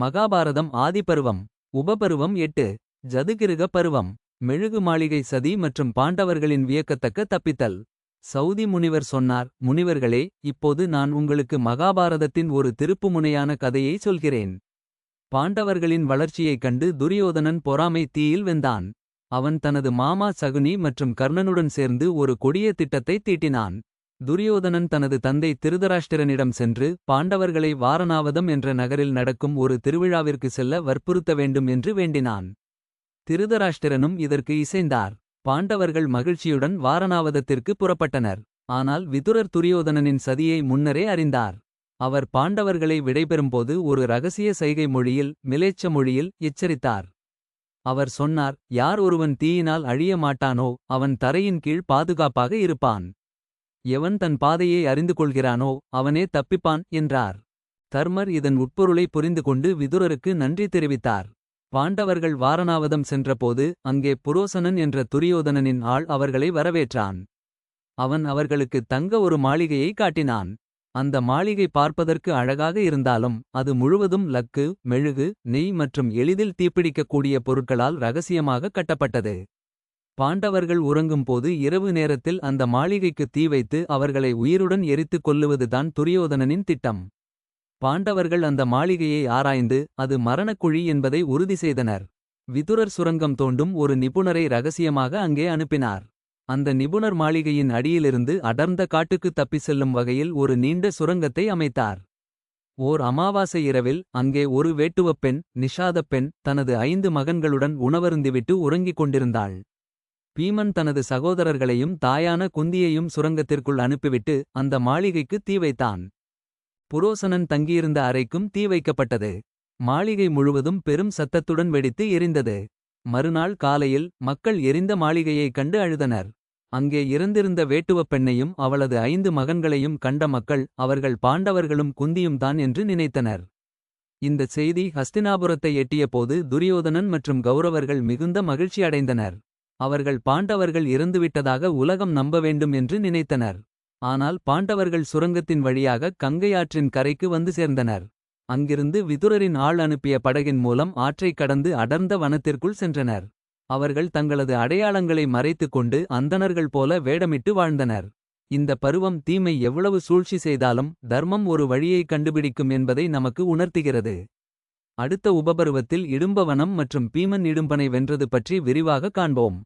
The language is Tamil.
மகாபாரதம் ஆதிபருவம். உபபருவம் 8. ஜதுகிருக பருவம். மெழுகு மாளிகை சதி மற்றும் பாண்டவர்களின் வியக்கத்தக்க தப்பித்தல். சௌதி முனிவர் சொன்னார், முனிவர்களே, இப்போது நான் உங்களுக்கு மகாபாரதத்தின் ஒரு திருப்புமுனையான கதையை சொல்கிறேன். பாண்டவர்களின் வளர்ச்சியைக் கண்டு துரியோதனன் பொறாமை தீயில் வெந்தான். அவன் தனது மாமா சகுனி மற்றும் கர்ணனுடன் சேர்ந்து ஒரு கொடிய திட்டத்தை தீட்டினான். துரியோதனன் தனது தந்தை திருதராஷ்டிரனிடம் சென்று பாண்டவர்களை வாரணாவதம் என்ற நகரில் நடக்கும் ஒரு திருவிழாவிற்கு செல்ல வற்புறுத்த வேண்டும் என்று வேண்டினான். திருதராஷ்டிரனும் இதற்கு இசைந்தார். பாண்டவர்கள் மகிழ்ச்சியுடன் வாரணாவதத்திற்கு புறப்பட்டனர். ஆனால் விதுரர் துரியோதனனின் சதியை முன்னரே அறிந்தார். அவர் பாண்டவர்களை விடைபெறும்போது ஒரு ரகசிய சைகை மொழியில், மிலேச்ச மொழியில் எச்சரித்தார். அவர் சொன்னார், யார் ஒருவன் தீயினால் அழிய மாட்டானோ அவன் தரையின் கீழ் பாதுகாப்பாக இருப்பான். எவன் தன் பாதையை அறிந்து கொள்கிறானோ அவனே தப்பிப்பான் என்றார். தர்மர் இதன் உட்பொருளை புரிந்துகொண்டு விதுரருக்கு நன்றி தெரிவித்தார். பாண்டவர்கள் வாரணாவதம் சென்றபோது அங்கே புரோசனன் என்ற துரியோதனனின் ஆள் அவர்களை வரவேற்றான். அவன் அவர்களுக்கு தங்க ஒரு மாளிகையை காட்டினான். அந்த மாளிகை பார்ப்பதற்கு அழகாக இருந்தாலும் அது முழுவதும் லக்கு, மெழுகு, நெய் மற்றும் எளிதில் தீப்பிடிக்கக்கூடிய பொருட்களால் ரகசியமாக கட்டப்பட்டது. பாண்டவர்கள் உறங்கும்போது இரவு நேரத்தில் அந்த மாளிகைக்கு தீ வைத்து அவர்களை உயிருடன் எரித்துக் கொல்லுவதுதான் துரியோதனனின் திட்டம். பாண்டவர்கள் அந்த மாளிகையை ஆராய்ந்து அது மரணக்குழி என்பதை உறுதி செய்தனர். விதுரர் சுரங்கம் தோண்டும் ஒரு நிபுணரை ரகசியமாக அங்கே அனுப்பினார். அந்த நிபுணர் மாளிகையின் அடியிலிருந்து அடர்ந்த காட்டுக்கு தப்பி செல்லும் வகையில் ஒரு நீண்ட சுரங்கத்தை அமைத்தார். ஓர் அமாவாசை இரவில் அங்கே ஒரு வேட்டுவப் பெண், நிஷாதப் பெண், தனது 5 மகன்களுடன் உணவருந்திவிட்டு உறங்கிக் கொண்டிருந்தாள். பீமன் தனது சகோதரர்களையும் தாயான குந்தியையும் சுரங்கத்திற்குள் அனுப்பிவிட்டு அந்த மாளிகைக்கு தீ வைத்தான். புரோசனன் தங்கியிருந்த அறைக்கும் தீ வைக்கப்பட்டது. மாளிகை முழுவதும் பெரும் சத்தத்துடன் வெடித்து எரிந்தது. மறுநாள் காலையில் மக்கள் எரிந்த மாளிகையைக் கண்டு அழுதனர். அங்கே இறந்திருந்த வேட்டுவப் பெண்ணையும் அவளது 5 மகன்களையும் கண்ட மக்கள் அவர்கள் பாண்டவர்களும் குந்தியும் தான் என்று நினைத்தனர். இந்த செய்தி ஹஸ்தினாபுரத்தை எட்டியபோது துரியோதனன் மற்றும் கௌரவர்கள் மிகுந்த மகிழ்ச்சி அடைந்தனர். அவர்கள் பாண்டவர்கள் இறந்துவிட்டதாக உலகம் நம்ப வேண்டும் என்று நினைத்தனர். ஆனால் பாண்டவர்கள் சுரங்கத்தின் வழியாக கங்கை ஆற்றின் கரைக்கு வந்து சேர்ந்தனர். அங்கிருந்து விதுரரின் ஆள் அனுப்பிய படகின் மூலம் ஆற்றைக் கடந்து அடர்ந்த வனத்திற்குள் சென்றனர். அவர்கள் தங்களது அடையாளங்களை மறைத்துக் கொண்டு அந்தணர்கள் போல வேடமிட்டு வாழ்ந்தனர். இந்த பருவம் தீமை எவ்வளவு சூழ்ச்சி செய்தாலும் தர்மம் ஒரு வழியை கண்டுபிடிக்கும் என்பதை நமக்கு உணர்த்துகிறது. அடுத்த உபபருவத்தில் இடும்பவனம் மற்றும் பீமன் இடும்பனை வென்றது பற்றி விரிவாக காண்போம்.